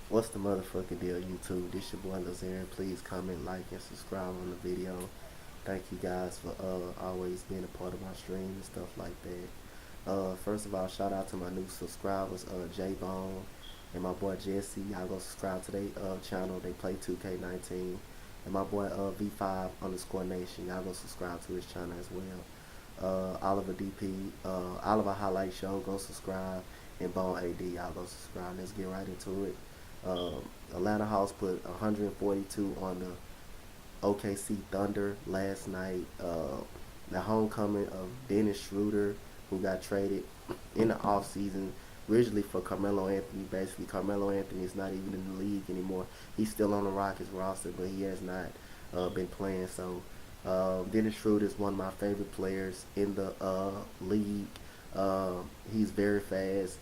What's the motherfucking deal, YouTube? This your boy Lazarian. Please comment, like, and subscribe on the video. Thank you guys for always being a part of my stream and stuff like that. First of all, shout out to my new subscribers, J Bone and my boy Jesse. Y'all go subscribe to their channel. They play 2K19. And my boy V5 underscore Nation. Y'all go subscribe to his channel as well. Oliver DP, Oliver Highlight Show. Go subscribe. And Bone AD. Y'all go subscribe. Let's get right into it. Uh, Atlanta Hawks put 142 on the OKC Thunder last night. The homecoming of Dennis Schroeder, who got traded in the offseason originally for Carmelo Anthony. Basically, Carmelo Anthony is not even in the league anymore. He's still on the Rockets roster, but he has not been playing. So Dennis Schroeder is one of my favorite players in the league. He's very fast.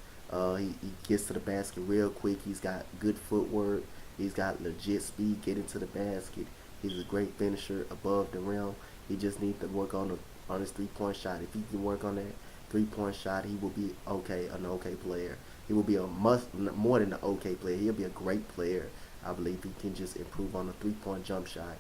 He gets to the basket real quick. He's got good footwork. He's got legit speed getting to the basket. He's a great finisher above the rim. He just needs to work on his 3-point shot. If he can work on that 3-point shot, he will be an okay player. He will be a more than an okay player. He'll be a great player. I believe he can just improve on the 3-point jump shot.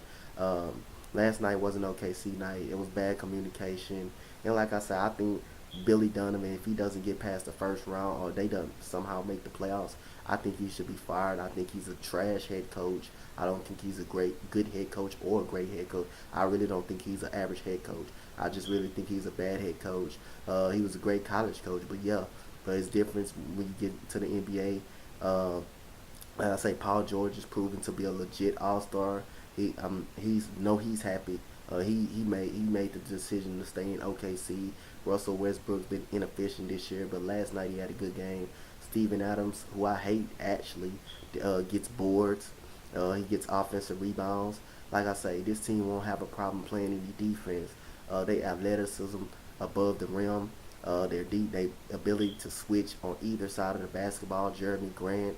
Last night was an OKC night. It was bad communication, and like I said, I think Billy Donovan, if he doesn't get past the first round or they don't somehow make the playoffs, I think he should be fired. I think he's a trash head coach. I don't think he's a good head coach or a great head coach. I really don't think he's an average head coach. I just really think he's a bad head coach. He was a great college coach, but yeah, but his difference when you get to the NBA, like I say, Paul George is proven to be a legit all-star. He's happy. He made the decision to stay in OKC. Russell Westbrook's been inefficient this year, but last night he had a good game. Steven Adams, who I hate actually, gets boards. He gets offensive rebounds. Like I say, this team won't have a problem playing any defense. They athleticism above the rim. Their ability to switch on either side of the basketball. Jeremy Grant,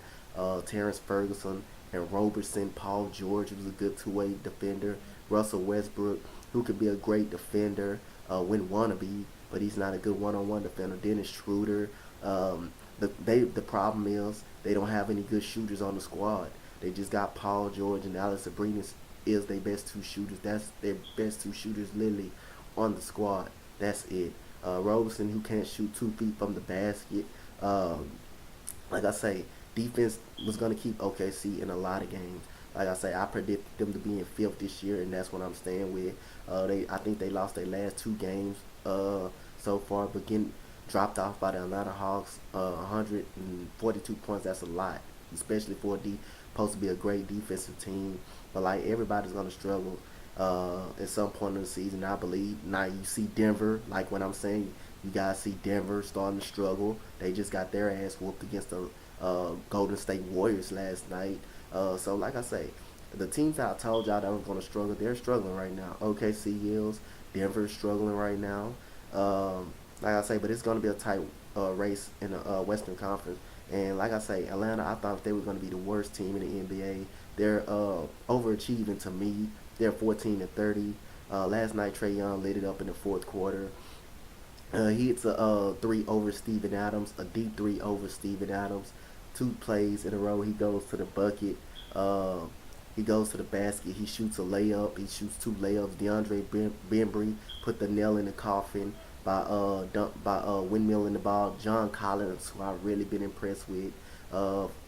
Terrence Ferguson, and Robertson. Paul George was a good two-way defender. Russell Westbrook, who could be a great defender when wannabe, but he's not a good one-on-one defender. Dennis Schroeder. The problem is they don't have any good shooters on the squad. They just got Paul George and Alex Abrinas is their best two shooters. That's their best two shooters literally on the squad. That's it. Roberson, who can't shoot 2 feet from the basket. Um, like I say, defense was going to keep OKC in a lot of games. Like I say, I predict them to be in fifth this year, and that's what I'm staying with. I think they lost their last 2 games so far, but getting dropped off by the Atlanta Hawks, 142 points. That's a lot, especially for supposed to be a great defensive team. But like everybody's gonna struggle at some point in the season, I believe. Now you see Denver, like when I'm saying you guys see Denver starting to struggle. They just got their ass whooped against the Golden State Warriors last night. So like I say, the teams that I told y'all that were going to struggle, they're struggling right now. OKC Hills, Denver's struggling right now. Like I say, but it's going to be a tight race in the Western Conference. And like I say, Atlanta, I thought they were going to be the worst team in the NBA. They're overachieving to me. They're 14-30. Last night, Trae Young lit it up in the fourth quarter. He hits a three over Steven Adams, a deep three over Steven Adams. 2 plays in a row, he goes to the bucket. Uh, he goes to the basket. He shoots a layup. He shoots 2 layups. DeAndre Bembry put the nail in the coffin by windmilling the ball. John Collins, who I've really been impressed with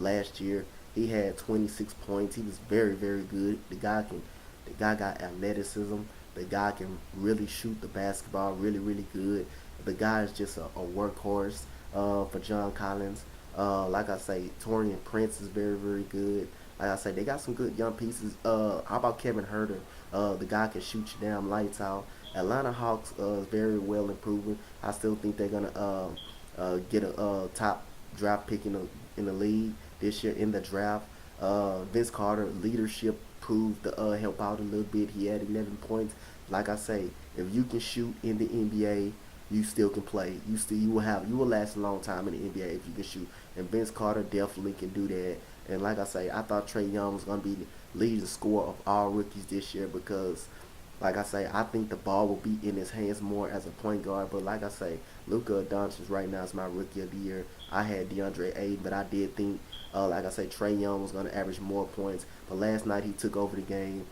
last year, he had 26 points. He was very very good. The guy got athleticism. The guy can really shoot the basketball really really good. The guy is just a workhorse for John Collins. Like I say, Torian Prince is very, very good. Like I say, they got some good young pieces. How about Kevin Herter? The guy can shoot you damn lights out. Atlanta Hawks is very well improving. I still think they're gonna get a top draft pick in the league this year in the draft. Vince Carter leadership proved to help out a little bit. He had 11 points. Like I say, if you can shoot in the NBA, you still can play. You will last a long time in the NBA if you can shoot. And Vince Carter definitely can do that. And like I say, I thought Trae Young was gonna be the leading scorer of all rookies this year because Like I say, I think the ball will be in his hands more as a point guard. But like I say, Luka Doncic right now is my rookie of the year. I had DeAndre Ayton, but I did think, like I say, Trae Young was going to average more points. But last night he took over the game.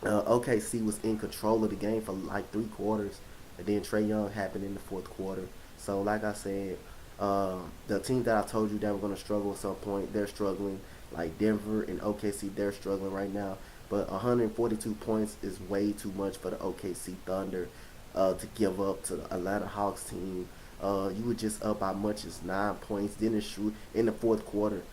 OKC was in control of the game for like 3 quarters, and then Trae Young happened in the fourth quarter. So, like I said, the team that I told you that were going to struggle at some point, they're struggling. Like Denver and OKC, they're struggling right now. But 142 points is way too much for the OKC Thunder to give up to the Atlanta Hawks team. You were just up by much as 9 points. Dennis Schroeder in the fourth quarter,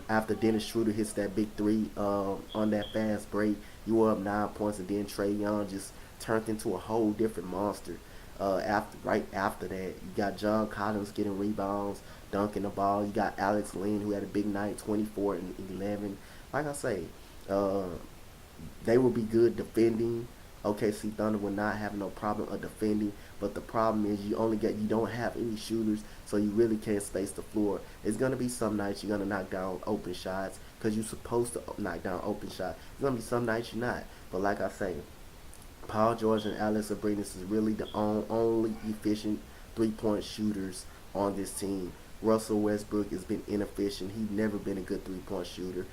after Dennis Schroeder hits that big three on that fast break, you were up 9 points, and then Trae Young just turned into a whole different monster. Right after that, you got John Collins getting rebounds, dunking the ball. You got Alex Len, who had a big night, 24 and 11. Like I say, uh, they will be good defending. OKC Thunder will not have no problem of defending, but the problem is you don't have any shooters, so you really can't space the floor. It's gonna be some nights you're gonna knock down open shots because you're supposed to knock down open shots. It's gonna be some nights you're not. But like I say, Paul George and Alex Abrinas is really the only efficient 3-point shooters on this team. Russell Westbrook has been inefficient. He's never been a good 3-point shooter.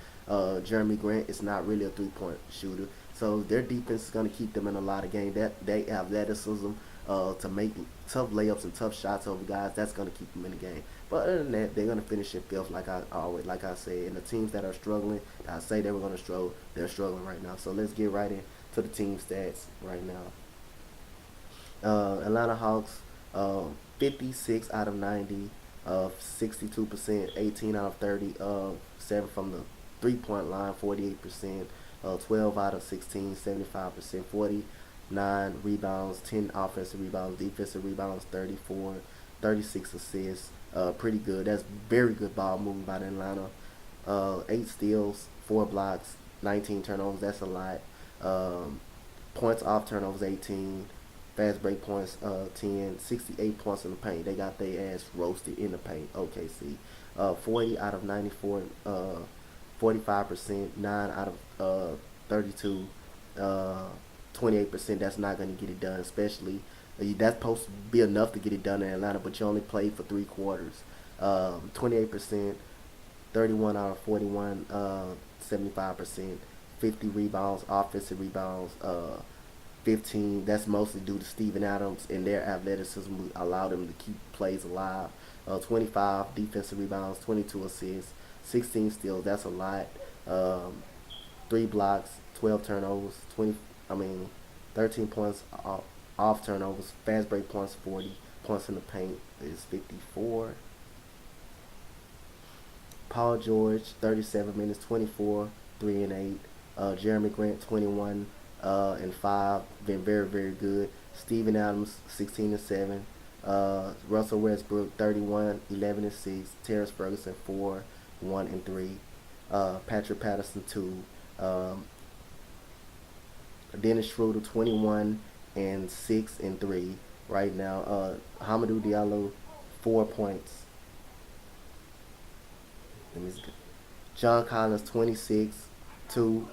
Jeremy Grant is not really a 3-point shooter. So their defense is going to keep them in a lot of games. That they have athleticism to make tough layups and tough shots over guys. That's going to keep them in the game. But other than that, they're going to finish in fifth, like I said. And the teams that are struggling, I say they were going to struggle. They're struggling right now. So let's get right into the team stats right now. Atlanta Hawks, 56 out of 90, 62%, 18 out of 30, 7 from the 3-point line, 48%, 12 out of 16, 75%, 49 rebounds, 10 offensive rebounds, defensive rebounds, 34, 36 assists. Pretty good. That's very good ball movement by the Atlanta. 8 steals, 4 blocks, 19 turnovers. That's a lot. Points off turnovers, 18. Fast break points, 10. 68 points in the paint. They got their ass roasted in the paint. OKC. 40 out of 94. 45%, 9 out of 32, 28%. That's not going to get it done, especially that's supposed to be enough to get it done in Atlanta, but you only played for 3 quarters. 28%, 31 out of 41, 75%, 50 rebounds, offensive rebounds, 15. That's mostly due to Steven Adams and their athleticism allowed them to keep plays alive. 25 defensive rebounds, 22 assists, 16 steals. That's a lot. 3 blocks, 12 turnovers, 13 points off turnovers. Fast break points, 40. Points in the paint is 54. Paul George, 37 minutes, 24, 3 and 8. Jeremy Grant, 21 and 5. Been very, very good. Steven Adams, 16 and 7. Russell Westbrook, 31, 11 and 6. Terrence Ferguson, 4, 1 and 3. Patrick Patterson, 2. Dennis Schroeder, 21 and 6 and 3 right now. Hamidou Diallo, 4 points. John Collins, 26, 2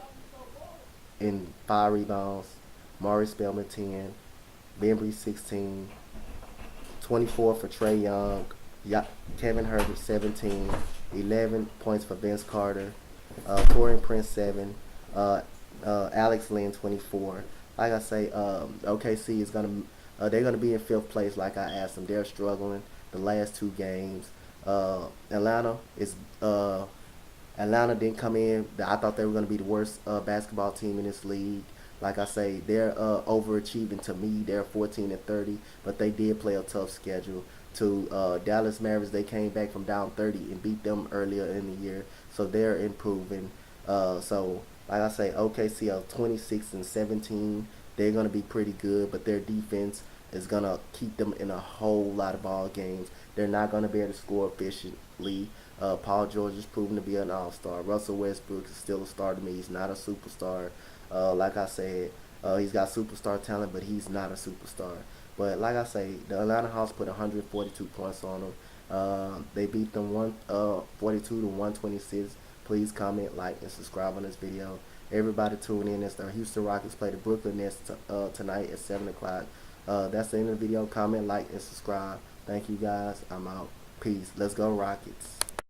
and 5 rebounds. Maurice Spellman, 10. Bembry, 16. 24 for Trae Young. Kevin Herbert, 17. 11 points for Vince Carter. Torian Prince, 7. Alex Len, 24. Like I say, OKC is they're gonna be in fifth place. Like I asked them, they're struggling the last 2 games. Atlanta didn't come in. I thought they were gonna be the worst basketball team in this league. Like I say, they're overachieving to me. They're 14 and 30, but they did play a tough schedule. To Dallas Mavericks, they came back from down 30 and beat them earlier in the year, so they're improving. So like I say, OKC are 26 and 17. They're gonna be pretty good, but their defense is gonna keep them in a whole lot of ball games. They're not gonna be able to score efficiently. Paul George is proven to be an all-star. Russell Westbrook is still a star to me. He's not a superstar. Like I said, he's got superstar talent, but he's not a superstar. But like I say, the Atlanta Hawks put 142 points on them. They beat them 42 to 126. Please comment, like, and subscribe on this video. Everybody tune in as the Houston Rockets play the Brooklyn Nets tonight at 7 o'clock. That's the end of the video. Comment, like, and subscribe. Thank you guys. I'm out. Peace. Let's go Rockets.